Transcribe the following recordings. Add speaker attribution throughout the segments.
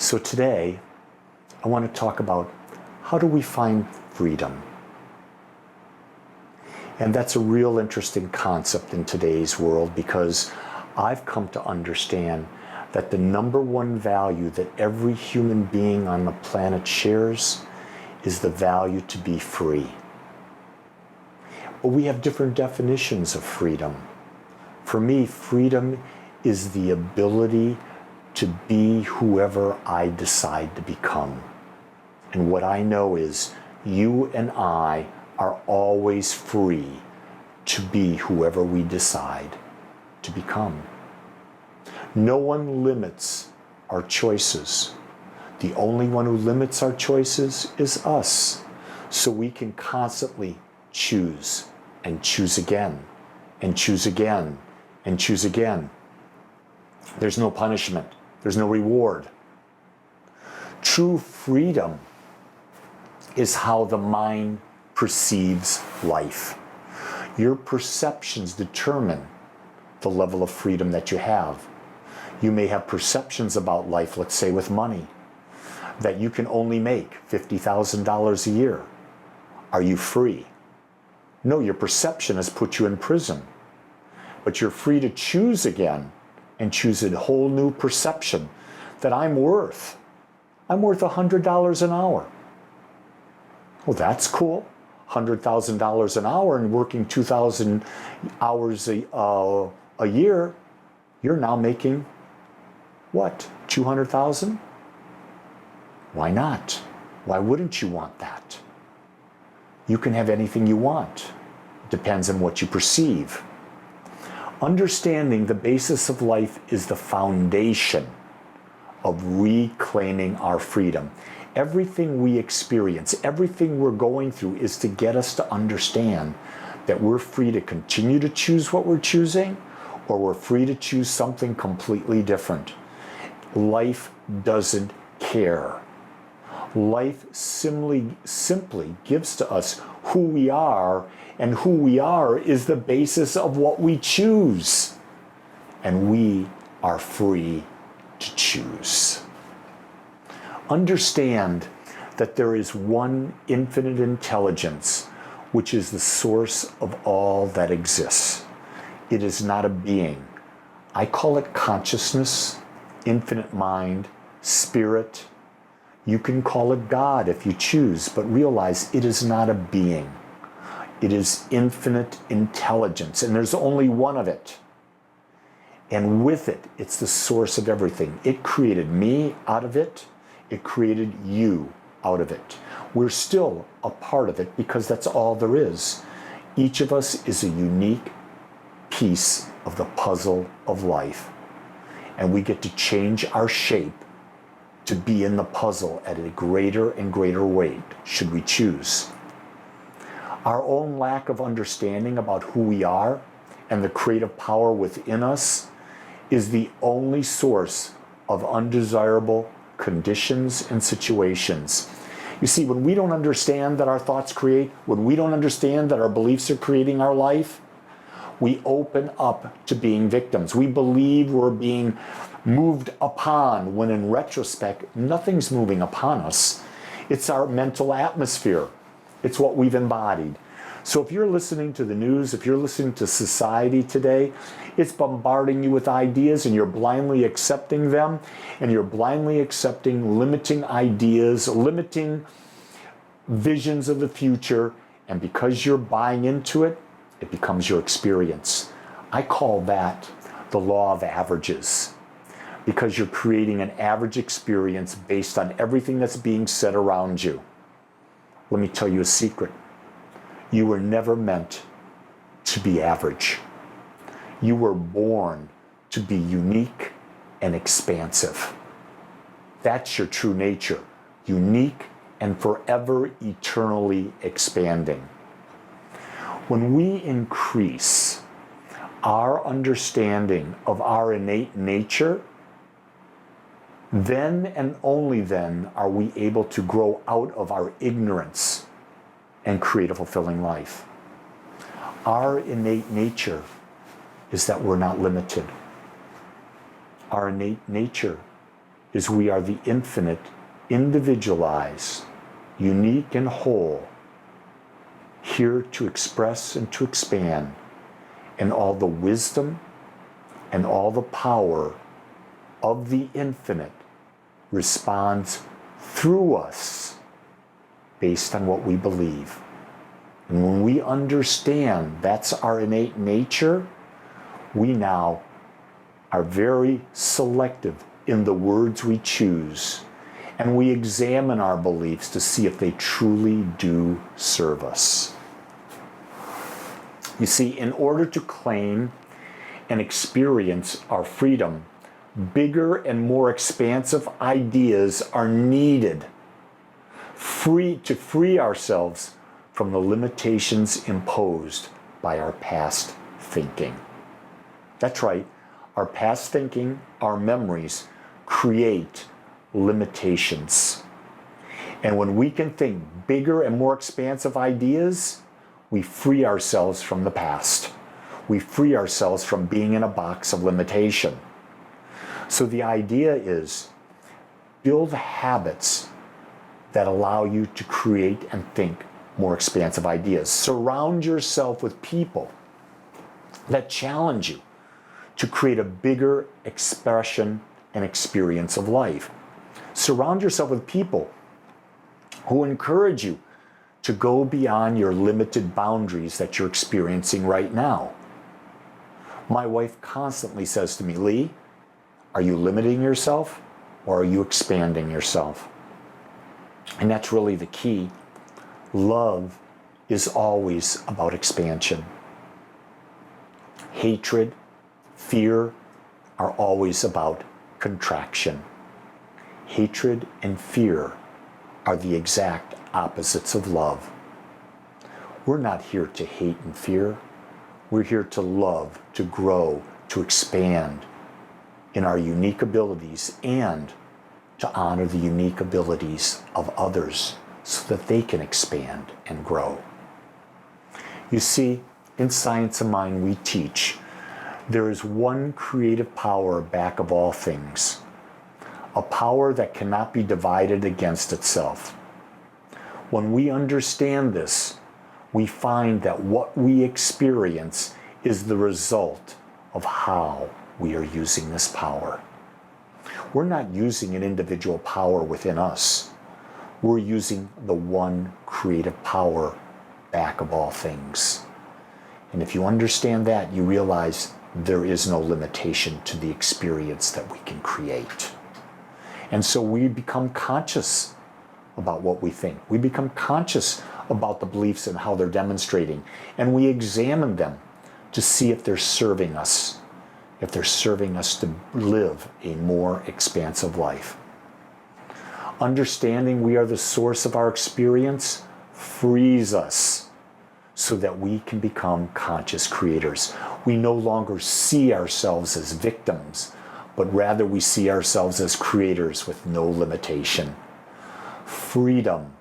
Speaker 1: So today, I want to talk about how do we find freedom? And that's a real interesting concept in today's world, because I've come to understand that the number one value that every human being on the planet shares is the value to be free. But we have different definitions of freedom. For me, freedom is the ability to be whoever I decide to become. And what I know is you and I are always free to be whoever we decide to become. No one limits our choices. The only one who limits our choices is us. So we can constantly choose and choose again and choose again and choose again. There's no punishment. There's no reward. True freedom is how the mind perceives life. Your perceptions determine the level of freedom that you have. You may have perceptions about life, let's say with money, that you can only make $50,000 a year. Are you free? No, your perception has put you in prison. But you're free to choose again and choose a whole new perception that I'm worth $100 an hour. Well, that's cool. $100,000 an hour and working 2,000 hours a year, you're now making what? 200,000? Why not? Why wouldn't you want that? You can have anything you want. Depends on what you perceive. Understanding the basis of life is the foundation of reclaiming our freedom. Everything we experience, everything we're going through is to get us to understand that we're free to continue to choose what we're choosing, or we're free to choose something completely different. Life doesn't care. Life simply gives to us who we are, and who we are is the basis of what we choose. And we are free to choose. Understand that there is one infinite intelligence, which is the source of all that exists. It is not a being. I call it consciousness, infinite mind, spirit. You can call it God if you choose, but realize it is not a being. It is infinite intelligence, and there's only one of it. And with it, it's the source of everything. It created me out of it. It created you out of it. We're still a part of it because that's all there is. Each of us is a unique piece of the puzzle of life. And we get to change our shape to be in the puzzle at a greater and greater weight, should we choose. Our own lack of understanding about who we are and the creative power within us is the only source of undesirable conditions and situations. You see, when we don't understand that our thoughts create, when we don't understand that our beliefs are creating our life, we open up to being victims. We believe we're being moved upon, when in retrospect, nothing's moving upon us. It's our mental atmosphere. It's what we've embodied. So if you're listening to the news, if you're listening to society today, it's bombarding you with ideas and you're blindly accepting them, and you're blindly accepting limiting ideas, limiting visions of the future, and because you're buying into it, it becomes your experience. I call that the law of averages, because you're creating an average experience based on everything that's being said around you. Let me tell you a secret. You were never meant to be average. You were born to be unique and expansive. That's your true nature, unique and forever eternally expanding. When we increase our understanding of our innate nature, then and only then are we able to grow out of our ignorance and create a fulfilling life. Our innate nature is that we're not limited. Our innate nature is we are the infinite, individualized, unique and whole, here to express and to expand, and all the wisdom and all the power of the infinite responds through us based on what we believe. And when we understand that's our innate nature, we now are very selective in the words we choose, and we examine our beliefs to see if they truly do serve us. You see, in order to claim and experience our freedom, bigger and more expansive ideas are needed to free ourselves from the limitations imposed by our past thinking. That's right, our past thinking, our memories, create limitations. And when we can think bigger and more expansive ideas, we free ourselves from the past. We free ourselves from being in a box of limitation. So the idea is build habits that allow you to create and think more expansive ideas. Surround yourself with people that challenge you to create a bigger expression and experience of life. Surround yourself with people who encourage you to go beyond your limited boundaries that you're experiencing right now. My wife constantly says to me, Lee, are you limiting yourself or are you expanding yourself? And that's really the key. Love is always about expansion. Hatred, fear are always about contraction. Hatred and fear are the exact opposites of love. We're not here to hate and fear. We're here to love, to grow, to expand in our unique abilities and to honor the unique abilities of others so that they can expand and grow. You see, in Science of Mind we teach there is one creative power back of all things, a power that cannot be divided against itself. When we understand this, we find that what we experience is the result of how we are using this power. We're not using an individual power within us. We're using the one creative power back of all things. And if you understand that, you realize there is no limitation to the experience that we can create. And so we become conscious about what we think. We become conscious about the beliefs and how they're demonstrating. And we examine them to see if they're serving us, if they're serving us to live a more expansive life. Understanding we are the source of our experience frees us so that we can become conscious creators. We no longer see ourselves as victims, but rather we see ourselves as creators with no limitation. Freedom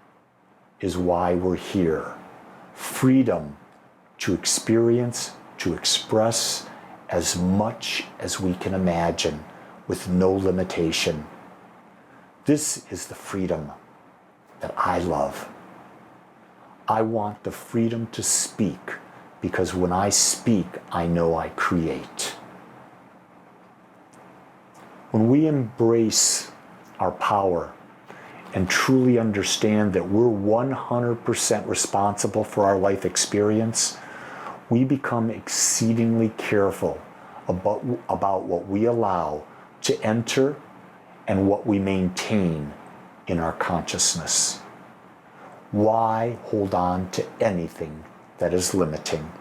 Speaker 1: is why we're here. Freedom to experience, to express as much as we can imagine with no limitation. This is the freedom that I love. I want the freedom to speak because when I speak, I know I create. When we embrace our power and truly understand that we're 100% responsible for our life experience, we become exceedingly careful about what we allow to enter and what we maintain in our consciousness. Why hold on to anything that is limiting?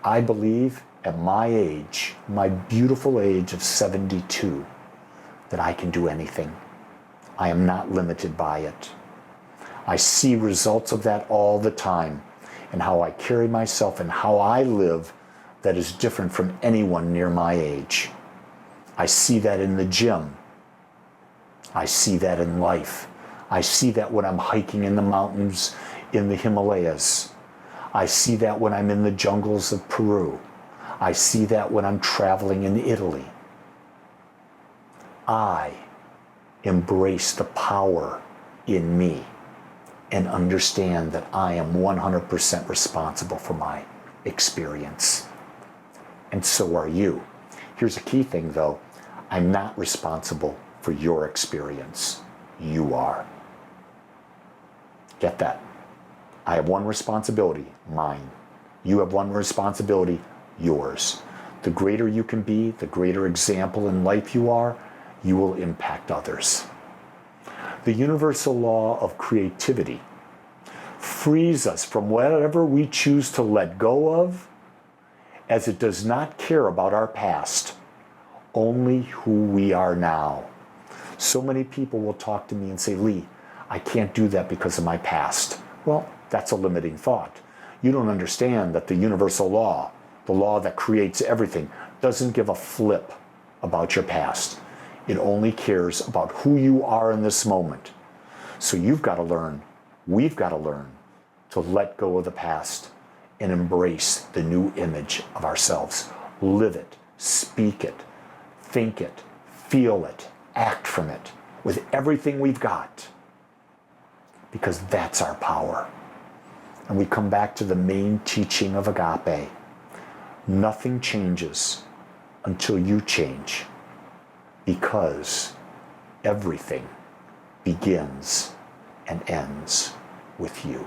Speaker 1: I believe at my age, my beautiful age of 72, that I can do anything. I am not limited by it. I see results of that all the time and how I carry myself and how I live that is different from anyone near my age. I see that in the gym. I see that in life. I see that when I'm hiking in the mountains in the Himalayas. I see that when I'm in the jungles of Peru. I see that when I'm traveling in Italy. I embrace the power in me and understand that I am 100% responsible for my experience. And so are you. Here's a key thing though. I'm not responsible for your experience. You are. Get that? I have one responsibility, mine. You have one responsibility, yours. The greater you can be, the greater example in life you are, you will impact others. The universal law of creativity frees us from whatever we choose to let go of, as it does not care about our past, only who we are now. So many people will talk to me and say, Lee, I can't do that because of my past. Well, that's a limiting thought. You don't understand that the universal law, the law that creates everything, doesn't give a flip about your past. It only cares about who you are in this moment. So you've got to learn, we've got to learn to let go of the past and embrace the new image of ourselves. Live it, speak it, think it, feel it, act from it with everything we've got, because that's our power. And we come back to the main teaching of Agape. Nothing changes until you change, because everything begins and ends with you.